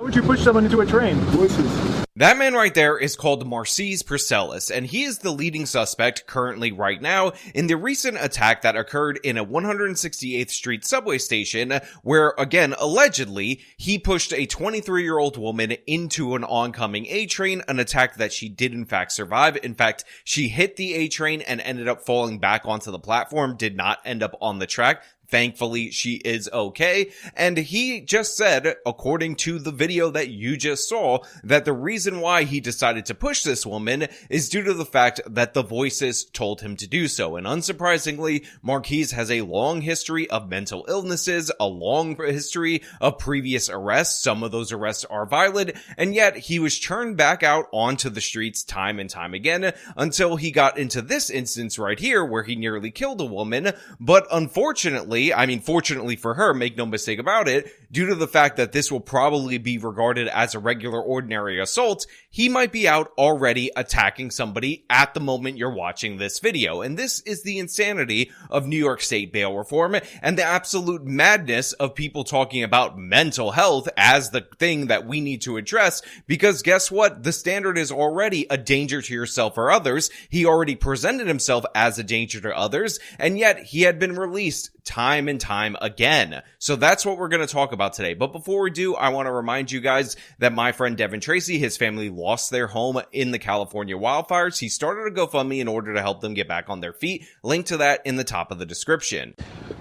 Would you push someone into a train? That man right there is called Marcise Parcellis, and he is the leading suspect currently right now in the recent attack that occurred in a 168th Street subway station where, again, allegedly, he pushed a 23-year-old woman into an oncoming A train, an attack that she did in fact survive. In fact, she hit the A train and ended up falling back onto the platform, did not end up on the track. Thankfully, she is okay. And he just said, according to the video that you just saw, that the reason why he decided to push this woman is due to the fact that the voices told him to do so. And unsurprisingly, Marcise has a long history of mental illnesses, a long history of previous arrests. Some of those arrests are violent, and yet he was turned back out onto the streets time and time again until he got into this instance right here where he nearly killed a woman. But unfortunately, fortunately for her, make no mistake about it, due to the fact that this will probably be regarded as a regular ordinary assault, he might be out already attacking somebody at the moment you're watching this video. And this is the insanity of New York State bail reform and the absolute madness of people talking about mental health as the thing that we need to address, because guess what? The standard is already a danger to yourself or others. He already presented himself as a danger to others, and yet he had been released time and time again. So that's what we're going to talk about today. But before we do, I want to remind you guys that my friend Devin Tracy, his family lost their home in the California wildfires. He started a GoFundMe in order to help them get back on their feet. Link to that in the top of the description.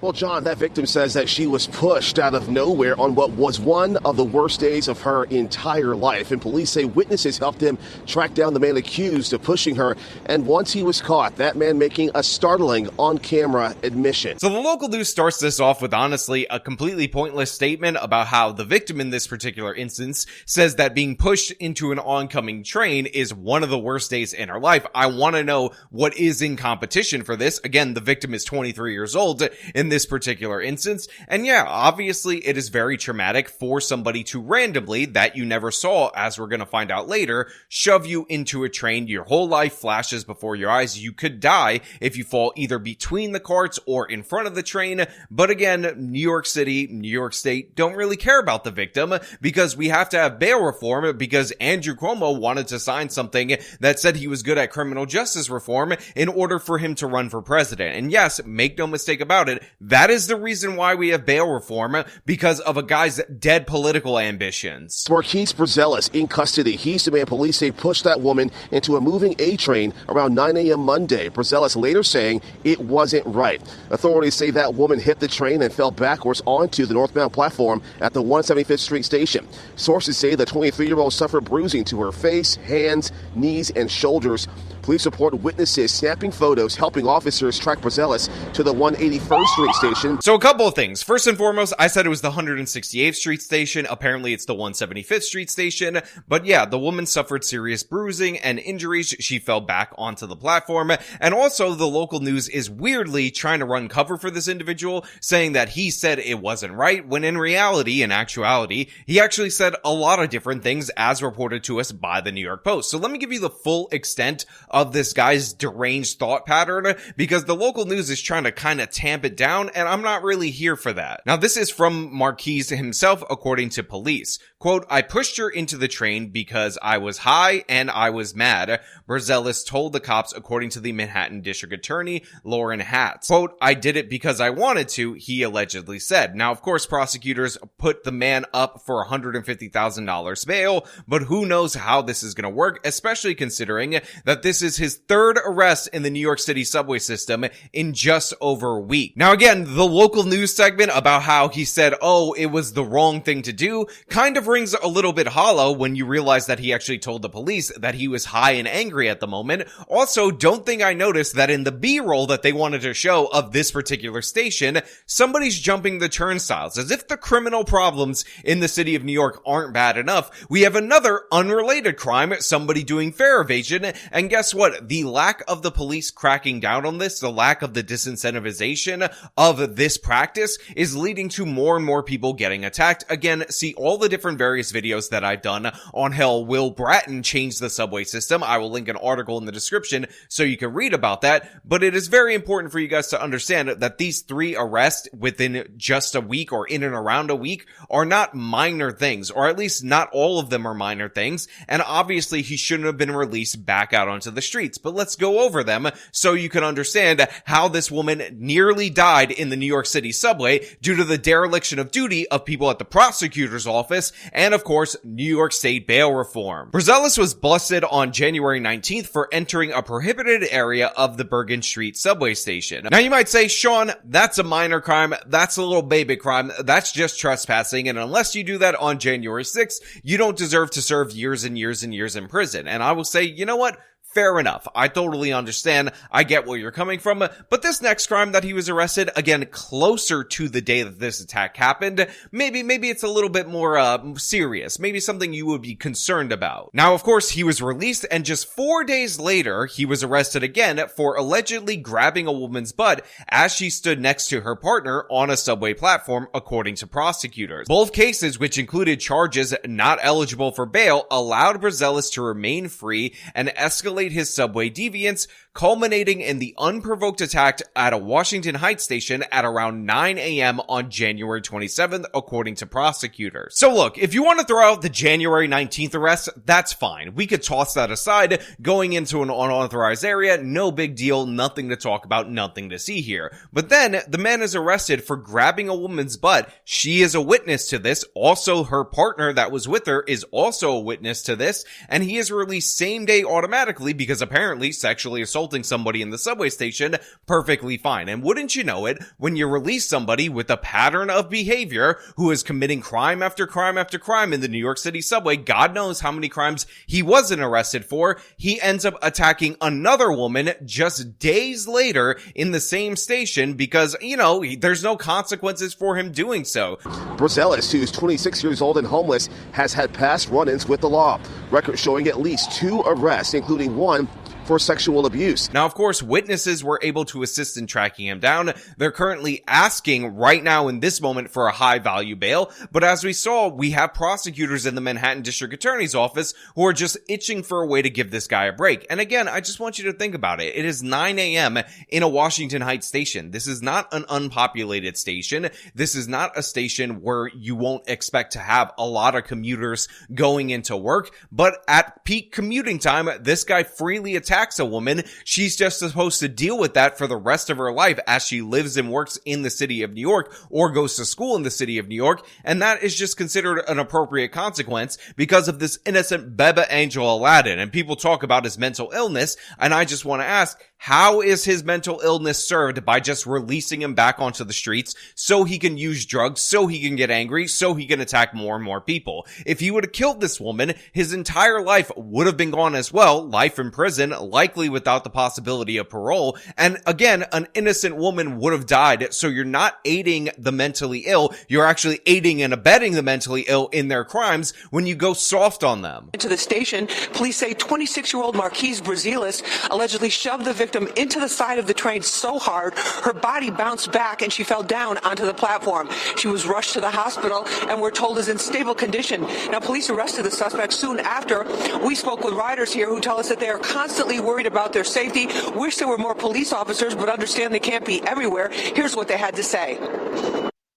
Well, John, that victim says that she was pushed out of nowhere on what was one of the worst days of her entire life. And police say witnesses helped them track down the man accused of pushing her. And once he was caught, that man making a startling on-camera admission. So the local news starts this off with honestly a completely pointless statement about how the victim in this particular instance says that being pushed into an oncoming train is one of the worst days in her life. I want to know what is in competition for this. Again, the victim is 23 years old in this particular instance. And yeah, obviously it is very traumatic for somebody to randomly, that you never saw, as we're going to find out later, shove you into a train. Your whole life flashes before your eyes. You could die if you fall either between the carts or in front of the train. But again, New York City, New York State don't really care about the victim because we have to have bail reform, because Andrew Cuomo wanted to sign something that said he was good at criminal justice reform in order for him to run for president. And yes, make no mistake about it, that is the reason why we have bail reform, because of a guy's dead political ambitions. Marcise Parcellis in custody. He's the man police say pushed that woman into a moving A train around 9 a.m. Monday. Parcellis later saying it wasn't right. Authorities say that woman hit the train and fell backwards onto the northbound platform at the 175th Street station. Sources say the 23-year-old suffered bruising to her face, hands, knees, and shoulders. Police report witnesses snapping photos, helping officers track Parcellis to the 181st Street station. So a couple of things. First and foremost, I said it was the 168th Street station. Apparently it's the 175th Street station. But yeah, the woman suffered serious bruising and injuries. She fell back onto the platform. And also the local news is weirdly trying to run cover for this individual, saying that he said it wasn't right, when in reality, in actuality, he actually said a lot of different things as reported to us by the New York Post. So let me give you the full extent of this guy's deranged thought pattern, because the local news is trying to kind of tamp it down, and I'm not really here for that. Now, this is from Marcise himself, according to police. Quote, "I pushed her into the train because I was high and I was mad," Parcellis told the cops, according to the Manhattan District Attorney, Lauren Hatz. Quote, "I did it because I wanted to," he allegedly said. Now, of course, prosecutors put the man up for $150,000 bail, but who knows how this is going to work, especially considering that this is his third arrest in the New York City subway system in just over a week. Now, again, the local news segment about how he said, oh, it was the wrong thing to do, kind of rings a little bit hollow when you realize that he actually told the police that he was high and angry at the moment. Also, don't think I noticed that in the B-roll that they wanted to show of this particular station, somebody's jumping the turnstiles. As if the criminal problems in the city of New York aren't bad enough, we have another unrelated crime, somebody doing fare evasion, and guess guess what? The lack of the police cracking down on this, the lack of the disincentivization of this practice is leading to more and more people getting attacked. Again, see all the different various videos that I've done on how Will Bratton changed the subway system. I will link an article in the description so you can read about that, but it is very important for you guys to understand that these 3 arrests within just a week or in and around a week are not minor things, or at least not all of them are minor things, and obviously he shouldn't have been released back out onto the streets. But let's go over them so you can understand how this woman nearly died in the New York City subway due to the dereliction of duty of people at the prosecutor's office and, of course, New York State bail reform. Brazellus was busted on January 19th for entering a prohibited area of the Bergen Street subway station. Now you might say, Sean, that's a minor crime, that's a little baby crime, that's just trespassing, and unless you do that on January 6th, you don't deserve to serve years and years and years in prison. And I will say, you know what? Fair enough. I totally understand. I get where you're coming from. But this next crime that he was arrested, again, closer to the day that this attack happened, maybe it's a little bit more serious. Maybe something you would be concerned about. Now, of course, he was released, and just 4 days later, he was arrested again for allegedly grabbing a woman's butt as she stood next to her partner on a subway platform, according to prosecutors. Both cases, which included charges not eligible for bail, allowed Brazellus to remain free and escalate his subway deviance, culminating in the unprovoked attack at a Washington Heights station at around 9 a.m. on January 27th, according to prosecutors. So look, if you want to throw out the January 19th arrest, that's fine. We could toss that aside. Going into an unauthorized area, no big deal, nothing to talk about, nothing to see here. But then, the man is arrested for grabbing a woman's butt. She is a witness to this. Also, her partner that was with her is also a witness to this, and he is released same day automatically because apparently sexually assaulting somebody in the subway station, perfectly fine. And wouldn't you know it, when you release somebody with a pattern of behavior who is committing crime after crime after crime in the New York City subway, God knows how many crimes he wasn't arrested for, he ends up attacking another woman just days later in the same station because, you know, there's no consequences for him doing so. Brazellus, who's 26 years old and homeless, has had past run-ins with the law. Records showing at least 2 arrests, including one for sexual abuse. Now, of course, witnesses were able to assist in tracking him down. They're currently asking right now in this moment for a high value bail. But as we saw, we have prosecutors in the Manhattan District Attorney's Office who are just itching for a way to give this guy a break. And again, I just want you to think about it. It is 9 a.m. in a Washington Heights station. This is not an unpopulated station. This is not a station where you won't expect to have a lot of commuters going into work. But at peak commuting time, this guy freely attacks a woman. She's just supposed to deal with that for the rest of her life as she lives and works in the city of New York or goes to school in the city of New York. And that is just considered an appropriate consequence because of this innocent Beba Angel Aladdin. And people talk about his mental illness. And I just want to ask, how is his mental illness served by just releasing him back onto the streets so he can use drugs, so he can get angry, so he can attack more and more people? If he would have killed this woman, his entire life would have been gone as well. Life in prison, likely without the possibility of parole. And again, an innocent woman would have died. So you're not aiding the mentally ill. You're actually aiding and abetting the mentally ill in their crimes when you go soft on them. To the station, police say 26-year-old Marquise Brazellus allegedly shoved the victim into the side of the train so hard her body bounced back and she fell down onto the platform. She was rushed to the hospital and we're told is in stable condition. Now, police arrested the suspect soon after. We spoke with riders here who tell us that they are constantly worried about their safety, wish there were more police officers, but understand they can't be everywhere. Here's what they had to say.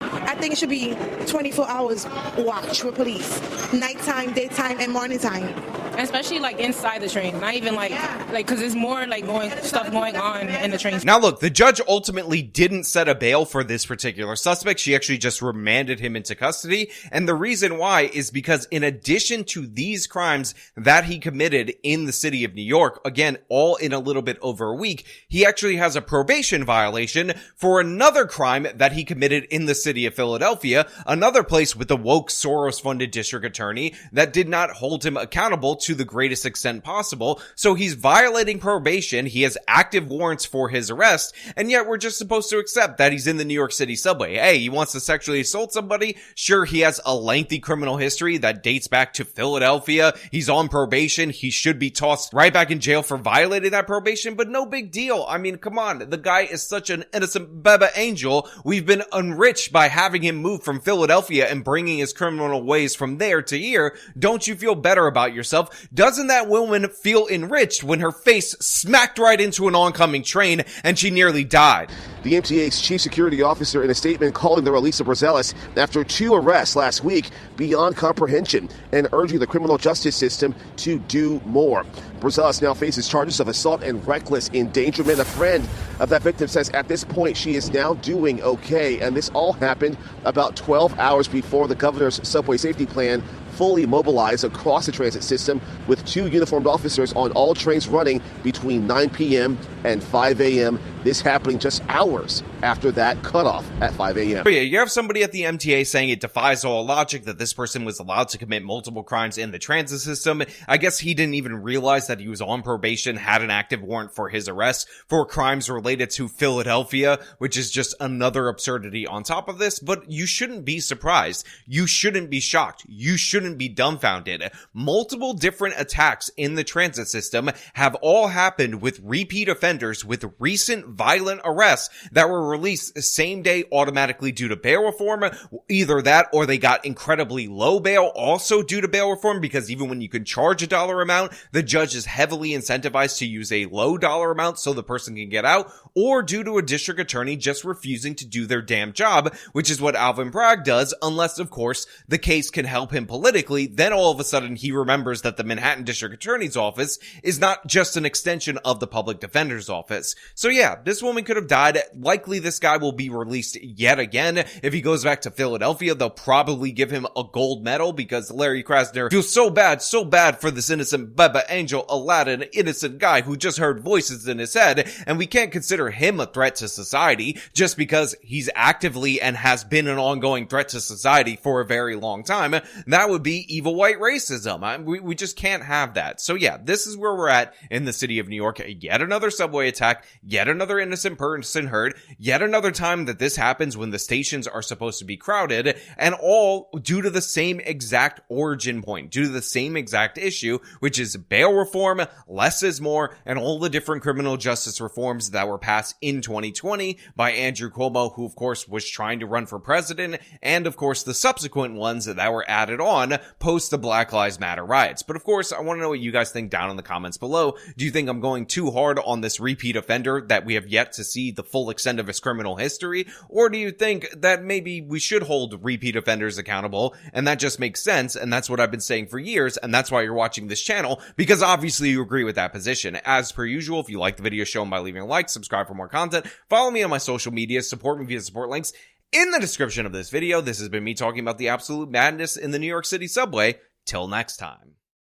I think it should be 24 hours watch with police, nighttime, daytime, and morning time. Especially like inside the train, not even like because there's more like stuff going on in the train. Now look, the judge ultimately didn't set a bail for this particular suspect. She actually just remanded him into custody. And the reason why is because in addition to these crimes that he committed in the city of New York, again, all in a little bit over a week, he actually has a probation violation for another crime that he committed in the city of Philadelphia, another place with a woke Soros-funded district attorney that did not hold him accountable to the greatest extent possible. So he's violating probation. He has active warrants for his arrest, and yet we're just supposed to accept that he's in the New York City subway. Hey, he wants to sexually assault somebody. Sure, he has a lengthy criminal history that dates back to Philadelphia. He's on probation. He should be tossed right back in jail for violating that probation, but no big deal. I mean, come on. The guy is such an innocent baby angel. We've been enriched by having him move from Philadelphia and bringing his criminal ways from there to here. Don't you feel better about yourself? Doesn't that woman feel enriched when her face smacked right into an oncoming train and she nearly died? The MTA's chief security officer in a statement calling the release of Brazellus after 2 arrests last week beyond comprehension and urging the criminal justice system to do more. Brazellus now faces charges of assault and reckless endangerment. A friend of that victim says at this point she is now doing okay, and this all happened about 12 hours before the governor's subway safety plan fully mobilized across the transit system, with 2 uniformed officers on all trains running between 9 p.m. and 5 a.m. This happening just hours after that cutoff at 5 a.m. Yeah, you have somebody at the MTA saying it defies all logic that this person was allowed to commit multiple crimes in the transit system. I guess he didn't even realize that he was on probation, had an active warrant for his arrest for crimes related to Philadelphia, which is just another absurdity on top of this. But you shouldn't be surprised. You shouldn't be shocked. You shouldn't be dumbfounded. Multiple different attacks in the transit system have all happened with repeat offenders with recent violent arrests that were released same day automatically due to bail reform. Either that or they got incredibly low bail also due to bail reform, because even when you can charge a dollar amount, the judge is heavily incentivized to use a low dollar amount so the person can get out, or due to a district attorney just refusing to do their damn job, which is what Alvin Bragg does, unless of course the case can help him politically. Then all of a sudden he remembers that the Manhattan District Attorney's Office is not just an extension of the Public Defender's Office. So yeah, this woman could have died. Likely this guy will be released yet again. If he goes back to Philadelphia, they'll probably give him a gold medal because Larry Krasner feels so bad for this innocent baby angel Aladdin, innocent guy who just heard voices in his head, and we can't consider him a threat to society just because he's actively and has been an ongoing threat to society for a very long time. That would be evil white racism. We just can't have that. So yeah, this is where we're at in the city of New York. Yet another subway attack, yet another innocent person hurt, yet another time that this happens when the stations are supposed to be crowded, and all due to the same exact origin point, due to the same exact issue, which is bail reform, less is more, and all the different criminal justice reforms that were passed in 2020 by Andrew Cuomo, who of course was trying to run for president, and of course the subsequent ones that were added on post the Black Lives Matter riots. But of course, I want to know what you guys think down in the comments below. Do you think I'm going too hard on this repeat offender that we have yet to see the full extent of his criminal history? Or do you think that maybe we should hold repeat offenders accountable, and that just makes sense, and that's what I've been saying for years, and that's why you're watching this channel, because obviously you agree with that position. As per usual, if you like the video, show them by leaving a like, subscribe for more content, follow me on my social media, support me via support links in the description of this video. This has been me talking about the absolute madness in the New York City subway. Till next time.